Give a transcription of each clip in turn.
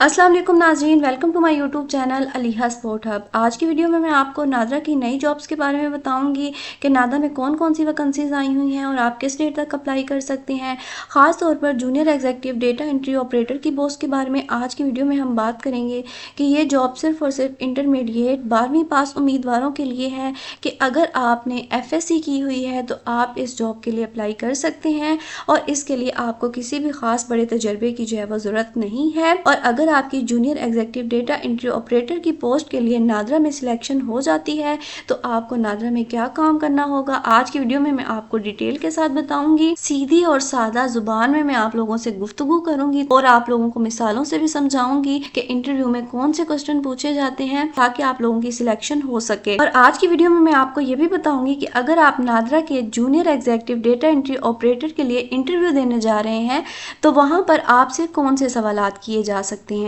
अस्सलाम वालेकुम नाज़रीन, welcome to my YouTube channel Aliha sport hub. आज की वीडियो में मैं आपको नादरा की नई जॉब्स के बारे में बताऊंगी कि नादरा में कौन कौन सी वैकेंसीज आई हुई हैं और आप किस डेट तक अप्लाई कर सकते हैं। ख़ास तौर पर junior executive data entry operator की पोस्ट के बारे में आज की वीडियो में हम बात करेंगे कि ये जॉब सिर्फ और सिर्फ इंटरमीडिएट 12वीं पास उम्मीदवारों के लिए है कि अगर आपने FSC की हुई है तो आप इस जॉब के लिए अप्लाई कर सकते हैं और इसके लिए आपको किसी भी ख़ास बड़े तजर्बे की जो है वो ज़रूरत नहीं है। और अगर आपकी junior executive data entry operator की पोस्ट के लिए नादरा में सिलेक्शन हो जाती है तो आपको नादरा में क्या काम करना होगा, आज की वीडियो में मैं आपको डिटेल के साथ बताऊंगी। सीधी और सादा जुबान में मैं आप लोगों से गुफ्तगू करूंगी और आप लोगों को मिसालों से भी समझाऊंगी कि इंटरव्यू में कौन से क्वेश्चन पूछे जाते हैं ताकि आप लोगों की सिलेक्शन हो सके। और आज की वीडियो में मैं आपको ये भी बताऊंगी कि अगर आप नादरा के junior executive data entry operator के लिए इंटरव्यू देने जा रहे हैं तो वहां पर आपसे कौन से सवालात किए जा सकते हैं।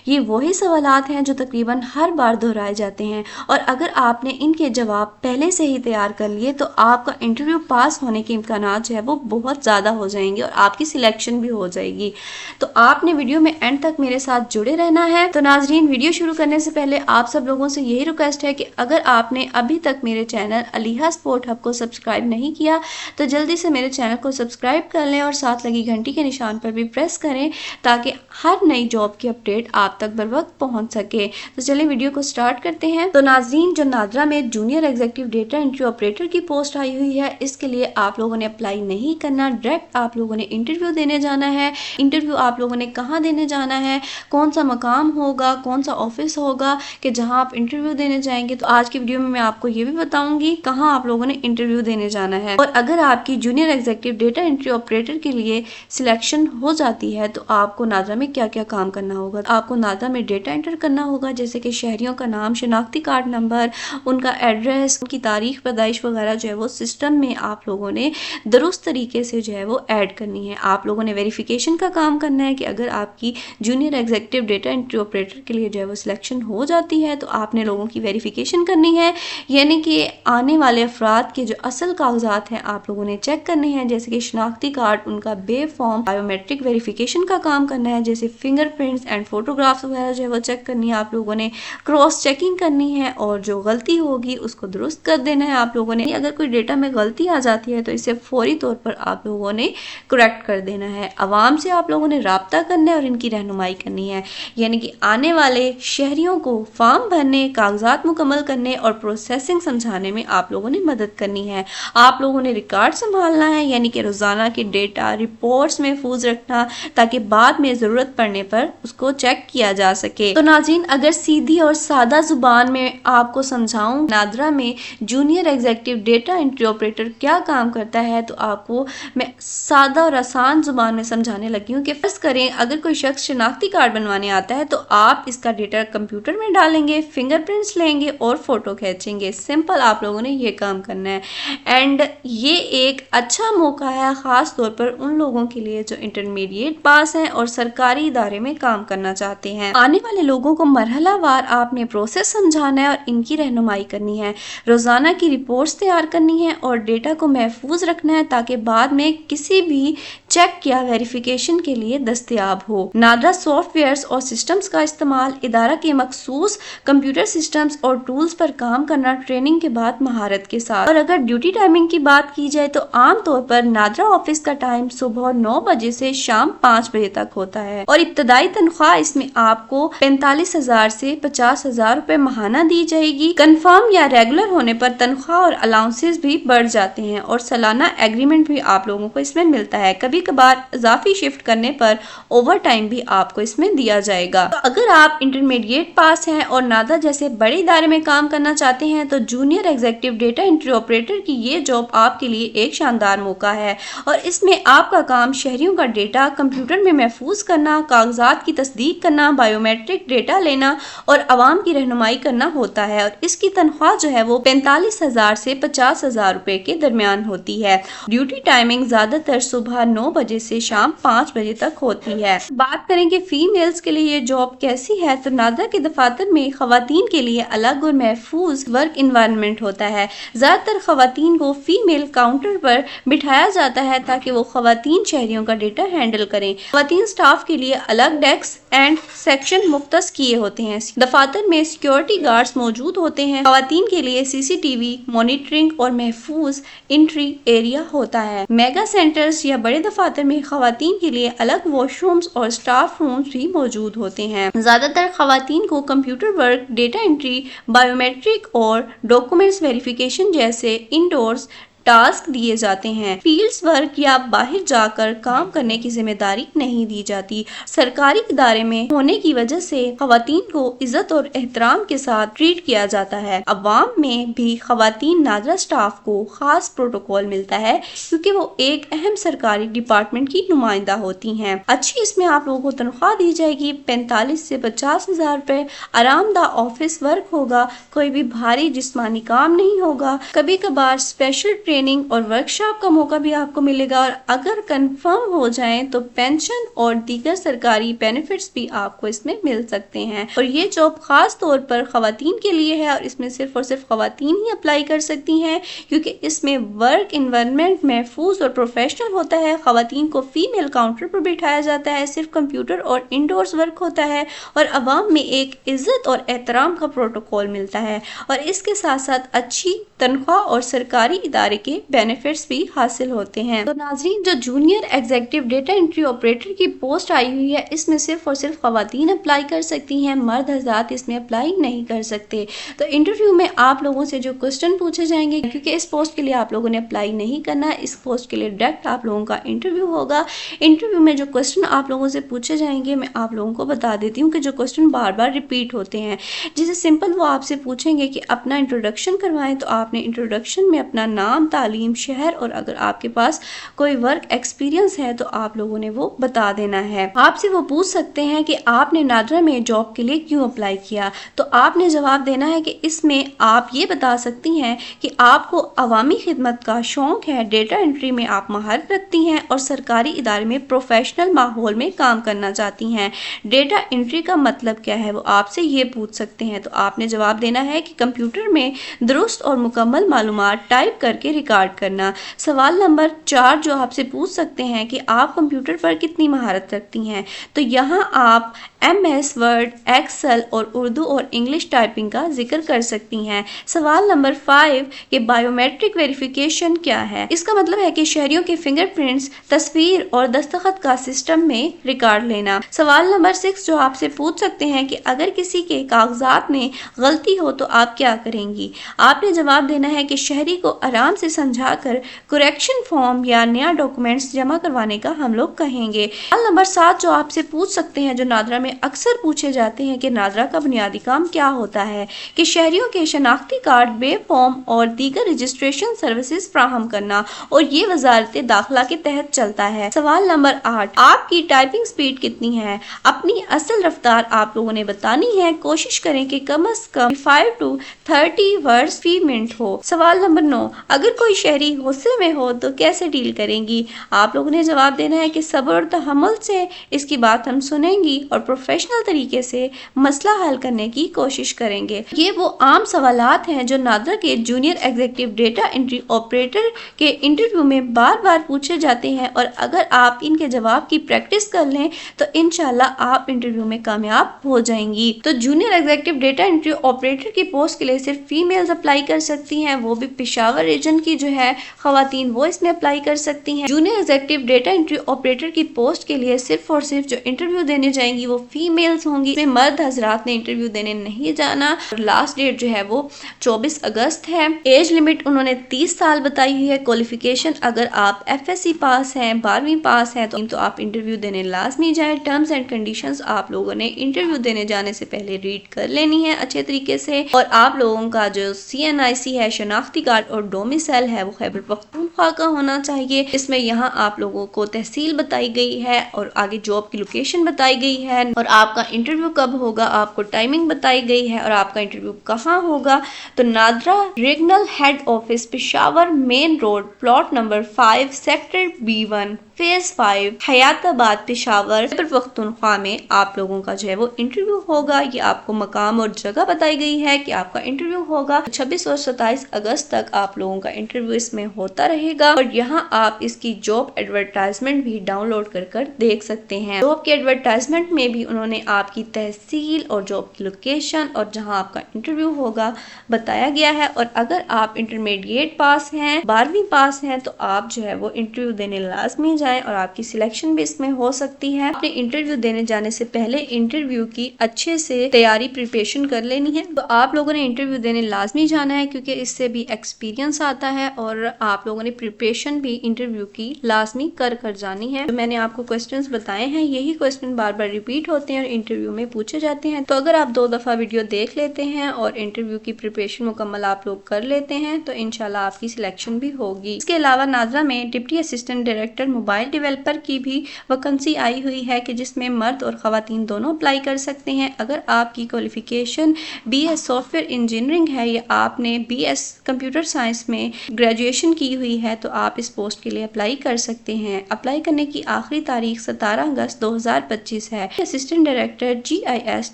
ये वही सवालात हैं जो तकरीबन हर बार दोहराए जाते हैं और अगर आपने इनके जवाब पहले से ही तैयार कर लिए तो आपका इंटरव्यू पास होने के इम्कानात जो है वो बहुत ज़्यादा हो जाएंगे और आपकी सिलेक्शन भी हो जाएगी। तो आपने वीडियो में एंड तक मेरे साथ जुड़े रहना है। तो नाजरीन, वीडियो शुरू करने से पहले आप सब लोगों से यही रिक्वेस्ट है कि अगर आपने अभी तक मेरे चैनल अलीहा स्पोर्ट हब को सब्सक्राइब नहीं किया तो जल्दी से मेरे चैनल को सब्सक्राइब कर लें और साथ लगी घंटी के निशान पर भी प्रेस करें ताकि हर नई जॉब की अपडेट आप तक बर वक्त पहुंच सके। तो चलिए वीडियो को स्टार्ट करते हैं। तो नाज़रीन, जो नादरा में junior executive data entry operator की पोस्ट आई हुई है इसके लिए आप लोगों ने अप्लाई नहीं करना, डायरेक्ट आप लोगों ने इंटरव्यू देने जाना है। इंटरव्यू आप लोगों ने कहाँ देने जाना है, कौन सा मकाम होगा, कौन सा ऑफिस होगा कि जहाँ आप इंटरव्यू देने जाएंगे। तो आज की वीडियो में मैं आपको ये भी बताऊंगी कहाँ आप लोगों ने इंटरव्यू देने जाना है। और अगर आपकी junior executive data entry operator के लिए सिलेक्शन हो जाती है तो आपको नादरा में क्या क्या काम करना होगा। आपको नादरा में डेटा एंटर करना होगा जैसे कि शहरियों का नाम, शनाख्ती कार्ड नंबर, उनका एड्रेस, उनकी तारीख पैदाइश वगैरह जो है वो सिस्टम में आप लोगों ने दुरुस्त तरीके से जो है वो ऐड करनी है। आप लोगों ने वेरिफिकेशन का काम करना है कि अगर आपकी junior executive data entry operator के लिए जो है वो सिलेक्शन हो जाती है तो आपने लोगों की वेरिफिकेशन करनी है, यानी कि आने वाले अफराद के जो असल कागजात हैं आप लोगों ने चेक करने हैं जैसे कि शनाख्ती कार्ड, उनका बे फॉर्म, बायोमेट्रिक वेरिफिकेशन का काम करना है जैसे फिंगरप्रिंट्स एंड फोटोग्राफ्स वगैरह जो है वो चेक करनी है। आप लोगों ने क्रॉस चेकिंग करनी है और जो गलती होगी उसको दुरुस्त कर देना है आप लोगों ने। अगर कोई डेटा में गलती आ जाती है तो इसे फौरी तौर पर आप लोगों ने करेक्ट कर देना है। आवाम से आप लोगों ने राब्ता करना है और इनकी रहनुमाई करनी है, यानी कि आने वाले शहरियों को फॉर्म भरने, कागजात मुकम्मल करने और प्रोसेसिंग समझाने में आप लोगों ने मदद करनी है। आप लोगों ने रिकॉर्ड संभालना है, यानी कि रोजाना के डेटा रिपोर्ट्स महफूज रखना ताकि बाद में जरूरत पड़ने पर उसको चेक किया जा सके। तो नाज़रीन, अगर सीधी और सादा जुबान में आपको समझाऊं नादरा में junior executive data entry operator क्या काम करता है तो आपको मैं सादा और आसान जुबान में समझाने लगी हूँ कि फर्ज करें अगर कोई शख्स शनाख्ती कार्ड बनवाने आता है तो आप इसका डेटा कंप्यूटर में डालेंगे, फिंगरप्रिंट्स लेंगे और फोटो खींचेंगे। सिंपल आप लोगों ने ये काम करना है एंड ये एक अच्छा मौका है खास तौर पर उन लोगों के लिए जो इंटरमीडिएट पास हैं और सरकारी इदारे में काम करना चाहते हैं। आने वाले लोगों को मरहलावार आपने प्रोसेस समझाना है और इनकी रहनुमाई करनी है। रोजाना की रिपोर्ट्स तैयार करनी है और डेटा को महफूज रखना है ताकि बाद में किसी भी चेक या वेरिफिकेशन के लिए दस्तयाब हो। नादरा सॉफ्टवेयर्स और सिस्टम्स का इस्तेमाल, इदारा के मखसूस कंप्यूटर सिस्टम्स और टूल्स पर काम करना ट्रेनिंग के बाद महारत के साथ। और अगर ड्यूटी टाइमिंग की बात की जाए तो आम तौर पर नादरा ऑफिस का टाइम सुबह 9 बजे से शाम 5 बजे तक होता है और इब्तदाई तनख्वाह इसमें आपको 45,000 से 50,000 रुपए माहाना दी जाएगी। कंफर्म या रेगुलर होने पर तनख्वाह और अलाउंसेस भी बढ़ जाते हैं और सालाना एग्रीमेंट भी आप लोगों को इसमें मिलता है। कभी कभार इजाफी शिफ्ट करने पर ओवर टाइम भी आपको इसमें दिया जाएगा। तो अगर आप इंटरमीडिएट पास हैं और नादरा जैसे बड़े इदारे में काम करना चाहते हैं तो junior executive data entry operator की ये जॉब आपके लिए एक शानदार मौका है और इसमें आपका काम शहरियों का डेटा कंप्यूटर में महफूज करना, कागजात की तस्दीक करना, बायोमेट्रिक डेटा लेना और आवाम की रहनुमाई करना होता है। और इसकी तनख्वाह जो है वो 45,000 से 50,000 रुपए के दरमियान होती है। ड्यूटी टाइमिंग ज्यादातर सुबह 9 9 बजे से शाम 5 बजे तक होती है। बात करें कि फीमेल्स के लिए ये जॉब कैसी है, तो नादरा के दफातर में खवातीन के लिए अलग और महफूज वर्क इन्वायरमेंट होता है। ज्यादातर खवातीन को फीमेल काउंटर पर बिठाया जाता है ताकि वो खवातीन शहरियों का डेटा हैंडल करें। खवातीन स्टाफ के लिए अलग डेस्क एंड सेक्शन मुख्तस किए होते हैं। दफातर में सिक्योरिटी गार्ड्स मौजूद होते हैं। खवातीन के लिए CCTV मॉनिटरिंग और महफूज एंट्री एरिया होता है। मेगा सेंटर्स या बड़े दफातर में खवातीन के लिए अलग वॉशरूम्स और स्टाफ रूम्स भी मौजूद होते हैं। ज्यादातर खवातीन को computer work, data entry, biometric और डॉक्यूमेंट्स वेरिफिकेशन जैसे इंडोर्स टास्क दिए जाते हैं। फील्ड्स वर्क या बाहर जाकर काम करने की जिम्मेदारी नहीं दी जाती। सरकारी इदारे में होने की वजह से खवातीन को इज्जत और एहतराम के साथ ट्रीट किया जाता है। अवाम में भी खवातीन नादरा स्टाफ को खास प्रोटोकॉल मिलता है क्योंकि वो एक अहम सरकारी डिपार्टमेंट की नुमाइंदा होती हैं। अच्छी इसमें आप लोगों को तनख्वाह दी जाएगी, 45 से 50 हजार रुपए। आरामदा ऑफिस वर्क होगा, कोई भी भारी जिस्मानी काम नहीं होगा। कभी कभार स्पेशल ट्रेनिंग और वर्कशॉप का मौका भी आपको मिलेगा और अगर कंफर्म हो जाए तो पेंशन और दीगर सरकारी बेनिफिट्स भी आपको इसमें मिल सकते हैं। और ये जॉब खास तौर पर खवातीन के लिए है और इसमें सिर्फ और सिर्फ खवातीन ही अप्लाई कर सकती हैं क्योंकि इसमें वर्क इन्वायरमेंट महफूज और प्रोफेशनल होता है। खवातीन को फीमेल काउंटर पर बिठाया जाता है, सिर्फ कंप्यूटर और इंडोर्स वर्क होता है और अवाम में एक इज्जत और एहतराम का प्रोटोकॉल मिलता है और इसके साथ साथ अच्छी तनख्वाह और सरकारी इदारे के बेनिफिट्स भी हासिल होते हैं। तो नाज़रीन, जो junior executive data entry operator की पोस्ट आई हुई है इसमें सिर्फ और सिर्फ खवातीन अप्लाई कर सकती हैं, मर्द हज़रात इसमें अप्लाई नहीं कर सकते। तो इंटरव्यू में आप लोगों से जो क्वेश्चन पूछे जाएंगे, क्योंकि इस पोस्ट के लिए आप लोगों ने अप्लाई नहीं करना, इस पोस्ट के लिए डायरेक्ट आप लोगों का इंटरव्यू होगा। इंटरव्यू में जो क्वेश्चन आप लोगों से पूछे जाएंगे मैं आप लोगों को बता देती हूँ कि जो क्वेश्चन बार बार रिपीट होते हैं। जैसे सिंपल वो आपसे पूछेंगे कि अपना इंट्रोडक्शन करवाएं, तो आपने इंट्रोडक्शन में अपना नाम, तालीम, शहर और अगर आपके पास कोई वर्क एक्सपीरियंस है तो आप लोगों ने वो बता देना है। आपसे वो पूछ सकते हैं कि आपने नादरा में जॉब के लिए क्यों अप्लाई किया, तो आपने जवाब देना है कि इसमें आप ये बता सकती हैं कि आपको अवामी खिदमत का शौक है, डेटा एंट्री में आप महारत रखती हैं और सरकारी इदारे में प्रोफेशनल माहौल में काम करना चाहती हैं। डेटा एंट्री का मतलब क्या है वो आपसे ये पूछ सकते हैं, तो आपने जवाब देना है कि कंप्यूटर में दुरुस्त और मुकम्मल मालूमात टाइप करके रिकॉर्ड करना। सवाल नंबर 4 जो आपसे पूछ सकते हैं कि आप कंप्यूटर पर कितनी महारत रखती हैं, तो यहाँ आप MS वर्ड, एक्सेल और उर्दू और इंग्लिश टाइपिंग का जिक्र कर सकती हैं। सवाल नंबर 5 कि बायोमेट्रिक वेरिफिकेशन क्या है। इसका मतलब है कि शहरियों के फिंगरप्रिंट्स, तस्वीर और दस्तखत का सिस्टम में रिकॉर्ड लेना। सवाल नंबर 6 जो आपसे पूछ सकते हैं कि अगर किसी के कागजात में गलती हो तो आप क्या करेंगी। आपने जवाब देना है कि शहरी को आराम से समझाकर करेक्शन फॉर्म या नया डॉक्यूमेंट्स जमा करवाने का हम लोग कहेंगे। सवाल नंबर 7 जो आपसे पूछ सकते हैं, जो नादरा में अक्सर पूछे जाते हैं कि नादरा का बुनियादी काम क्या होता है, कि शहरियों के शनाख्ती कार्ड, बे फॉर्म और दीगर रजिस्ट्रेशन सर्विसेज फ्राहम करना और ये वजारत दाखिला के तहत चलता है। सवाल नंबर 8 आपकी टाइपिंग स्पीड कितनी है। अपनी असल रफ्तार आप लोगों ने बतानी है। कोशिश करें कि कम से कम 5 to 30 वर्ड्स फी मिनट हो। सवाल नंबर 9 अगर कोई शहरी गुस्से में हो तो कैसे डील करेंगी। आप लोगों ने जवाब देना है कि सब्र और तहम्मुल से इसकी बात हम सुनेंगी और प्रोफेशनल तरीके से मसला हल करने की कोशिश करेंगे। ये वो आम सवालात हैं जो नादरा के junior executive data entry operator के इंटरव्यू में बार बार पूछे जाते हैं और अगर आप इनके जवाब की प्रैक्टिस कर लें तो इंशाल्लाह आप इंटरव्यू में कामयाब हो जाएंगी। तो junior executive data entry operator की पोस्ट के लिए सिर्फ फीमेल्स अप्लाई कर सकती हैं, वो भी पेशावर रीजन की जो है खवातीन वो इसमें अप्लाई कर सकती हैं। Junior executive data entry operator की पोस्ट के लिए सिर्फ और सिर्फ जो इंटरव्यू देने जाएंगी वो फीमेल्स होंगी। इसमें मर्द हजरात ने इंटरव्यू देने नहीं जाना। लास्ट डेट जो है वो 24 अगस्त है। एज लिमिट उन्होंने 30 साल बताई हुई है। क्वालिफिकेशन अगर आप FSC पास हैं, 12वीं पास हैं तो आप इंटरव्यू देने लाजमी जाए। टर्म्स एंड कंडीशंस आप लोगों ने इंटरव्यू देने जाने से पहले रीड कर लेनी है अच्छे तरीके से। और आप लोगों का जो CNIC है, शनाख्ती कार्ड और डोमिसाइल है वो खैबर पख्तूनख्वा का होना चाहिए। इसमें यहाँ आप लोगों को तहसील बताई गई है और आगे जॉब की लोकेशन बताई गई है और आपका इंटरव्यू कब होगा, आपको टाइमिंग बताई गई है और आपका इंटरव्यू कहाँ होगा। तो NADRA regional head office Peshawar main road, plot number 5, sector B1, phase 5 Hayatabad Peshawar Khyber Pakhtunkhwa में आप लोगों का जो है वो इंटरव्यू होगा। ये आपको मकाम और जगह बताई गई है कि आपका इंटरव्यू होगा 26 और 27 अगस्त तक आप लोगों का इंटरव्यू इसमें होता रहेगा। और यहाँ आप इसकी जॉब एडवर्टाइजमेंट भी डाउनलोड कर देख सकते हैं। जॉब के एडवर्टाइजमेंट में भी उन्होंने आपकी तहसील और जॉब की लोकेशन और जहाँ आपका इंटरव्यू होगा बताया गया है। और अगर आप इंटरमीडिएट पास हैं, 12वीं पास हैं, तो आप जो है वो इंटरव्यू देने लाजमी जाएं और आपकी सिलेक्शन भी इसमें हो सकती है। आपने इंटरव्यू देने जाने से पहले इंटरव्यू की अच्छे से तैयारी प्रिपरेशन कर लेनी है। तो आप लोगों ने इंटरव्यू देने लाजमी जाना है क्योंकि इससे भी एक्सपीरियंस आता है और आप लोगों ने प्रिपरेशन भी इंटरव्यू की लाजमी कर जानी है। तो मैंने आपको क्वेश्चंस बताए हैं, यही क्वेश्चन बार बार रिपीट होते हैं और इंटरव्यू में पूछे जाते हैं। तो अगर आप 2 दफा वीडियो देख लेते हैं और इंटरव्यू की प्रिपरेशन मुकम्मल आप लोग कर लेते हैं तो इंशाल्लाह आपकी सिलेक्शन भी होगी। इसके अलावा नाजरा में deputy assistant director mobile developer की भी वैकेंसी आई हुई है कि जिसमें मर्द और खवातीन दोनों अप्लाई कर सकते हैं। अगर आपकी क्वालिफिकेशन BS सॉफ्टवेयर इंजीनियरिंग है या आपने BS कंप्यूटर साइंस में ग्रेजुएशन की हुई है तो आप इस पोस्ट के लिए अप्लाई कर सकते हैं। अप्लाई करने की आखिरी तारीख 17 अगस्त 2025 है। Assistant director GIS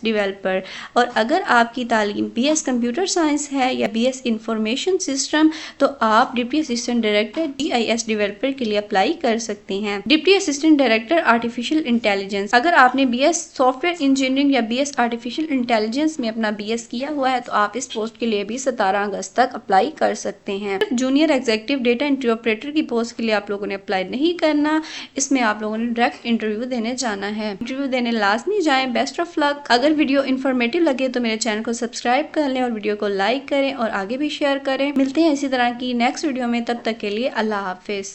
developer. और अगर आपकी तालीम BS कंप्यूटर साइंस है या BS इंफॉर्मेशन सिस्टम तो आप deputy assistant director GIS developer के लिए अप्लाई कर सकते हैं। Deputy assistant director artificial intelligence. अगर आपने BS सॉफ्टवेयर इंजीनियरिंग या BS आर्टिफिशियल इंटेलिजेंस में अपना BS किया हुआ है तो आप इस पोस्ट के लिए भी 17 अगस्त तक अप्लाई कर सकते हैं। Junior executive data entry operator की पोस्ट के लिए आप लोगों ने अप्लाई नहीं करना, इसमें आप लोगों ने डायरेक्ट इंटरव्यू देने जाना है। इंटरव्यू देने लाजमी जाएं। Best of luck. अगर वीडियो इन्फॉर्मेटिव लगे तो मेरे चैनल को सब्सक्राइब कर लें और वीडियो को लाइक करें और आगे भी शेयर करें। मिलते हैं इसी तरह की नेक्स्ट वीडियो में, तब तक के लिए अल्लाह हाफिज।